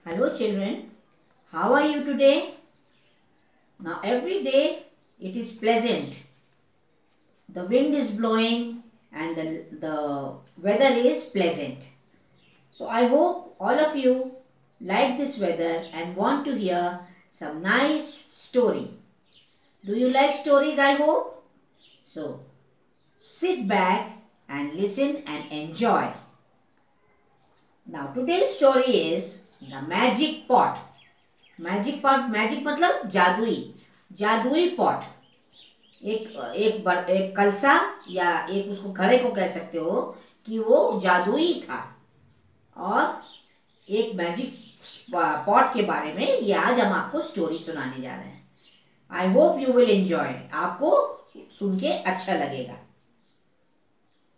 Hello children, how are you today? Now every day it is pleasant. The wind is blowing and the weather is pleasant. So I hope all of you like this weather and want to hear some nice story. Do you like stories, I hope? So sit back and listen and enjoy. Now today's story is The Magic Pot. Magic मतलब जादुई pot. एक कलसा या एक उसको घड़े को कह सकते हो कि वो जादुई था। और एक मैजिक पॉट के बारे में ये आज हम आपको स्टोरी सुनाने जा रहे हैं। I hope you will enjoy, आपको सुन के अच्छा लगेगा।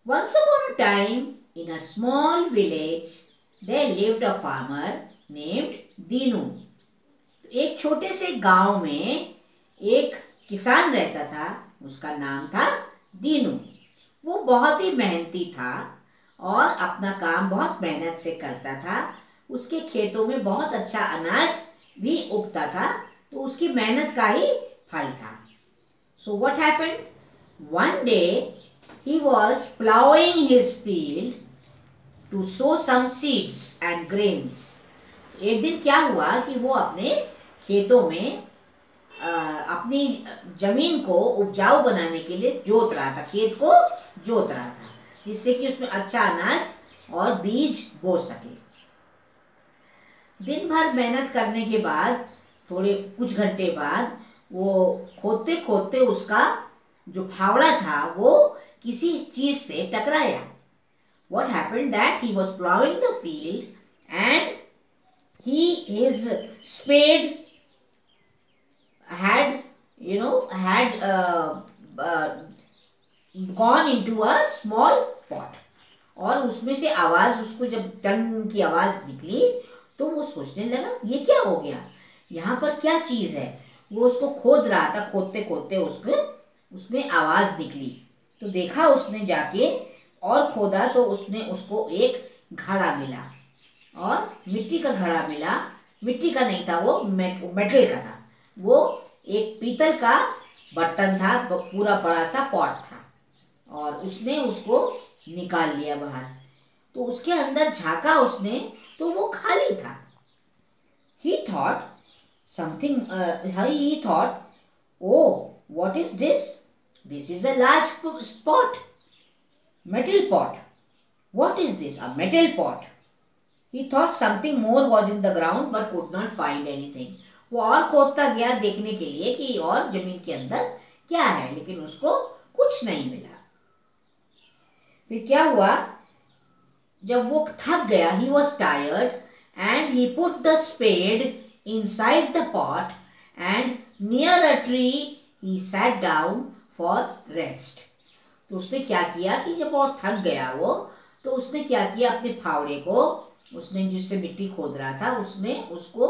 Once upon a time in a small village there lived a farmer named Dinu. एक छोटे से गांव में एक किसान रहता था, उसका नाम था दीनू। वो बहुत ही मेहनती था और अपना काम बहुत मेहनत से करता था। उसके खेतों में बहुत अच्छा अनाज भी उगता था, तो उसकी मेहनत का ही फल था। So what happened? One day he was ploughing his field to sow some seeds and grains. एक दिन क्या हुआ कि वो अपने खेतों में अपनी जमीन को उपजाऊ बनाने के लिए जोत रहा था, खेत को जोत रहा था, जिससे कि उसमें अच्छा अनाज और बीज बो सके। दिन भर मेहनत करने के बाद थोड़े कुछ घंटे बाद वो खोदते खोदते उसका जो फावड़ा था वो किसी चीज से टकराया। What happened that he was plowing the field and his spade had gone into a small pot। और उसमें से आवाज, उसको जब टन की आवाज निकली तो वो सोचने लगा ये क्या हो गया, यहाँ पर क्या चीज है। वो उसको खोद रहा था, खोदते खोदते उसमें आवाज निकली। तो देखा उसने जाके और खोदा तो उसने उसको एक घड़ा मिला, और मिट्टी का घड़ा मिला। मिट्टी का नहीं था, वो मेटल का था। वो एक पीतल का बर्तन था, पूरा बड़ा सा पॉट था, और उसने उसको निकाल लिया बाहर। तो उसके अंदर झांका उसने तो वो खाली था। He thought oh, what is this? This is a large pot, metal pot. What is this? A metal pot. He thought something more was in the ground but could not find anything. वो और खोदता गया देखने के लिए कि और जमीन के अंदर क्या है, लेकिन उसको कुछ नहीं मिला। फिर क्या हुआ, जब वो थक गया, he was tired and he put the spade inside the pot and near a tree he sat down for rest। तो उसने क्या किया कि जब वो थक गया तो उसने क्या किया, अपने फावड़े को उसने जिससे मिट्टी खोद रहा था उसमें उसको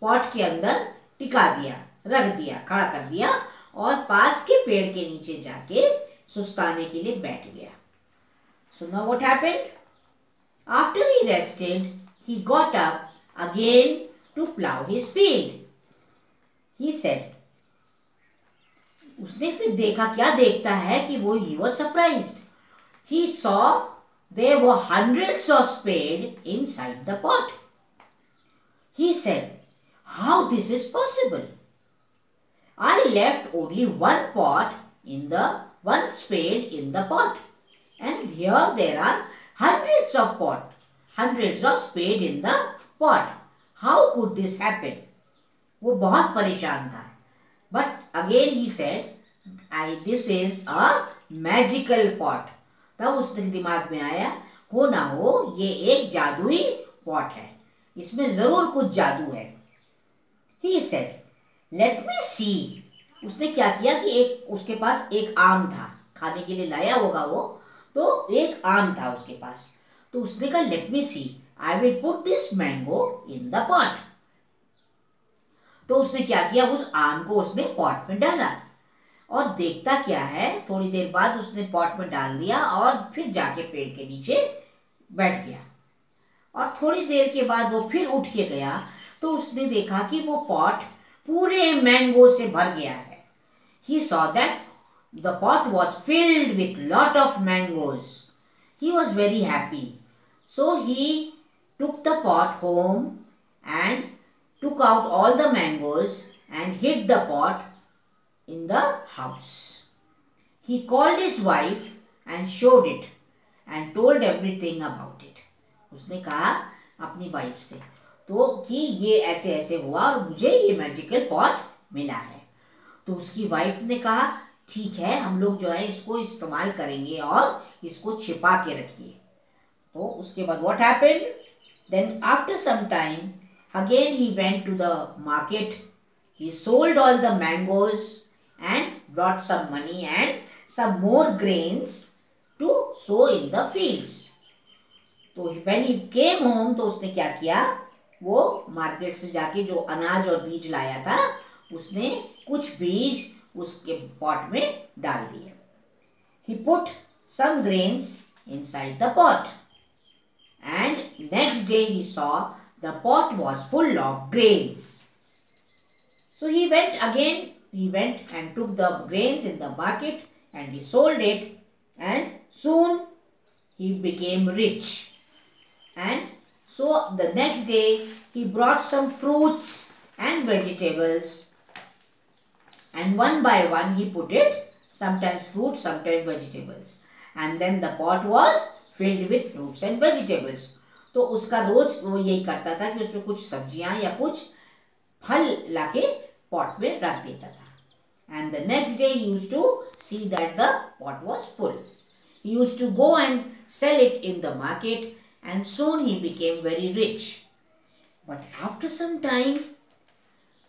पॉट के अंदर टिका दिया, रख दिया, खड़ा कर दिया, और पास के पेड़ के नीचे जाके सुस्ताने के लिए बैठ गया। So now what happened? After he rested, he got up again to plow his field. He said, उसने फिर देखा, क्या देखता है कि वो he was surprised. He saw there were hundreds of spades inside the pot. He said, how this is possible? I left only one spade in the pot, and here there are hundreds of spades in the pot. How could this happen? वो बहुत परेशान था। But again he said, this is a magical pot. तब उसके दिमाग में आया, हो ना हो ये एक जादुई पॉट है, इसमें जरूर कुछ जादू है। He said, let me see. उसने क्या किया कि उसके पास एक आम था, खाने के लिए लाया होगा वो, तो एक आम था उसके पास। तो उसने कहा, let me see, I will put this mango in the pot. तो उसने क्या किया, उस आम को उसने पॉट में डाला, और देखता क्या है, थोड़ी देर बाद उसने पॉट में डाल दिया और फिर जाके पेड़ के नीचे बैठ गया। और थोड़ी देर के बाद वो फिर उठ के गया तो उसने देखा कि वो पॉट पूरे मैंगो से भर गया है. He saw that the pot was filled with lot of mangoes. He was very happy. So he took the pot home and took out all the mangoes and hid the pot in the house. He called his wife and showed it and told everything about it. उसने कहा अपनी wife से तो कि ये ऐसे ऐसे हुआ और मुझे ये मैजिकल पॉट मिला है. तो उसकी वाइफ ने कहा ठीक है, हम लोग जो है इसको इस्तेमाल करेंगे और इसको छिपा के रखिए. तो उसके बाद what happened? Then after some time again he went to the market. He sold all the mangoes and brought some money and some more grains to sow in the fields. तो when he came home तो उसने क्या किया, वो market से जाके जो अनाज और बीज लाया था उसने कुछ बीज उसके पॉट में डाल दिए. He put some grains inside the pot and next day he saw the pot was full of grains. So he went and took the grains in the market and he sold it and soon he became rich. And so the next day he brought some fruits and vegetables and one by one he put it, sometimes fruits, sometimes vegetables, and then the pot was filled with fruits and vegetables. तो उसका रोज वो यही करता था कि उसमें कुछ सब्जियां या कुछ फल लाके पॉट में रख देता था. And the next day he used to see that the pot was full. He used to go and sell it in the market and soon he became very rich. But after some time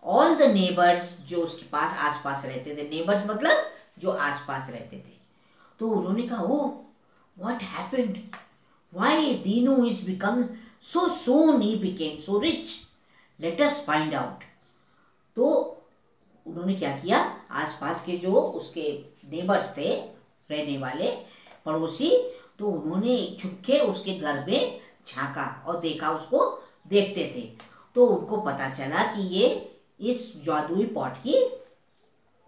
all the neighbors जो उसके पास आसपास रहते थे, neighbors मतलब जो आसपास रहते थे, तो उन्होंने कहा oh what happened? Why Dinu is become so soon he became so rich? Let us find out. तो उन्होंने क्या किया, आसपास के जो उसके नेबर्स थे, रहने वाले पड़ोसी, तो उन्होंने छुपके उसके घर में झांका और देखा, उसको देखते थे. तो उनको पता चला कि ये इस जादुई पॉट की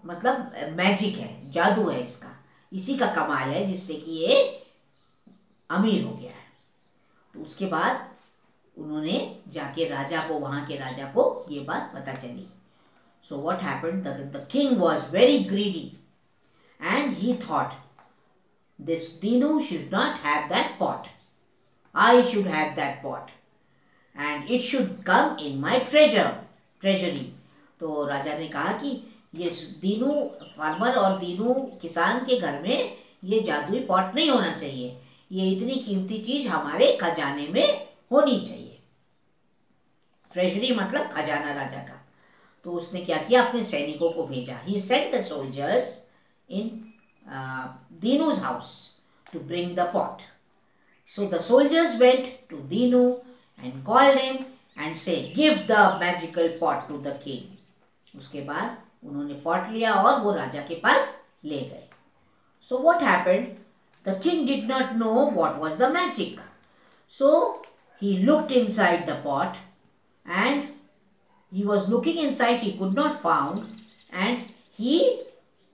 मतलब मैजिक है, जादू है इसका, इसी का कमाल है जिससे कि ये अमीर हो गया है. तो उसके बाद उन्होंने जाके राजा को, वहाँ के राजा को ये बात पता चली. So what happened? The king was very greedy and he thought this Dinu should not have that pot. I should have that pot and it should come in my treasury. तो राजा ने कहा कि ये दीनू फार्मर और दीनू किसान के घर में ये जादुई पॉट नहीं होना चाहिए, ये इतनी कीमती चीज हमारे खजाने में होनी चाहिए. ट्रेजरी मतलब खजाना राजा का. तो उसने क्या किया, अपने सैनिकों को भेजा. He sent the soldiers in Dinu's house to bring the pot. So the soldiers went to Dinu and called him and said, give the magical pot to the king. उसके बाद उन्होंने पॉट लिया और वो राजा के पास ले गए. So what happened? The king did not know what was the magic. So he looked inside the pot and he was looking inside, he could not found, and he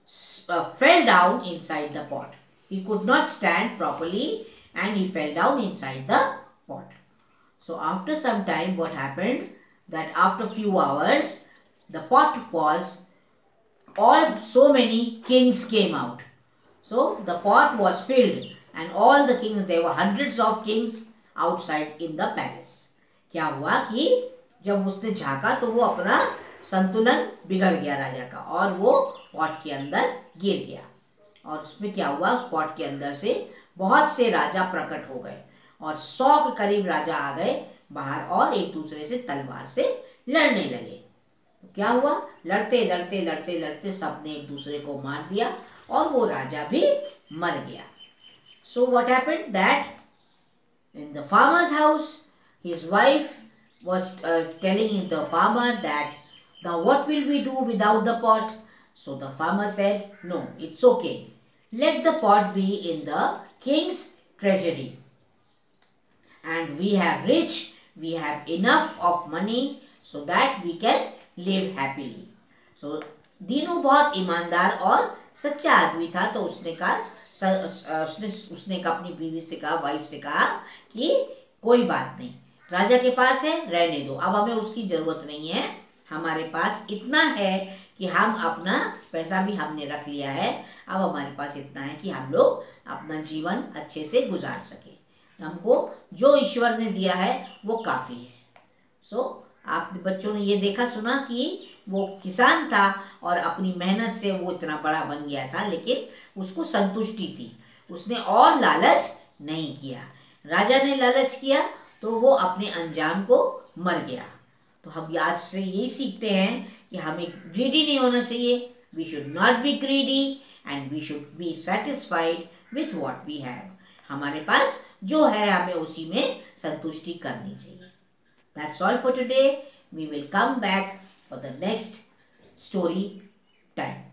fell down inside the pot. He could not stand properly and he fell down inside the pot. So after some time what happened, that after few hours the pot was so many kings came out. So the pot was filled and all the kings, there were hundreds of kings outside in the palace. क्या हुआ कि जब उसने झांका तो वो अपना संतुलन बिगड़ गया राजा का और वो पॉट के अंदर गिर गया. और उसमें क्या हुआ, उस पॉट के अंदर से बहुत से राजा प्रकट हो गए और 100 के करीब राजा आ गए बाहर और एक दूसरे से तलवार से लड़ने लगे. तो क्या हुआ, लड़ते लड़ते लड़ते लड़ते सबने एक दूसरे को मार दिया और वो राजा भी मर गया. So what happened that in the farmer's house his wife was telling the farmer that now what will we do without the pot? So the farmer said, no, it's okay, let the pot be in the king's treasury and we have rich, we have enough of money so that we can live happily. So Dinu बहुत ईमानदार और सच्चा आदमी था, तो उसने कहा उसने अपनी बीवी से कहा, वाइफ से कहा कि कोई बात नहीं, राजा के पास है, रहने दो, अब हमें उसकी ज़रूरत नहीं है, हमारे पास इतना है कि हम अपना पैसा भी हमने रख लिया है, अब हमारे पास इतना है कि हम लोग अपना जीवन अच्छे से गुजार सके, हमको जो ईश्वर ने दिया है वो काफ़ी है। सो आप बच्चों ने ये देखा सुना कि वो किसान था और अपनी मेहनत से वो इतना बड़ा बन गया था, लेकिन उसको संतुष्टि थी, उसने और लालच नहीं किया। राजा ने लालच किया तो वो अपने अंजाम को मर गया। तो हम आज से यही सीखते हैं कि हमें ग्रीडी नहीं होना चाहिए। We should not be greedy and we should be satisfied with what we have. हमारे पास जो है हमें उसी में संतुष्टि करनी चाहिए। That's all for today. We will come back for the next story time.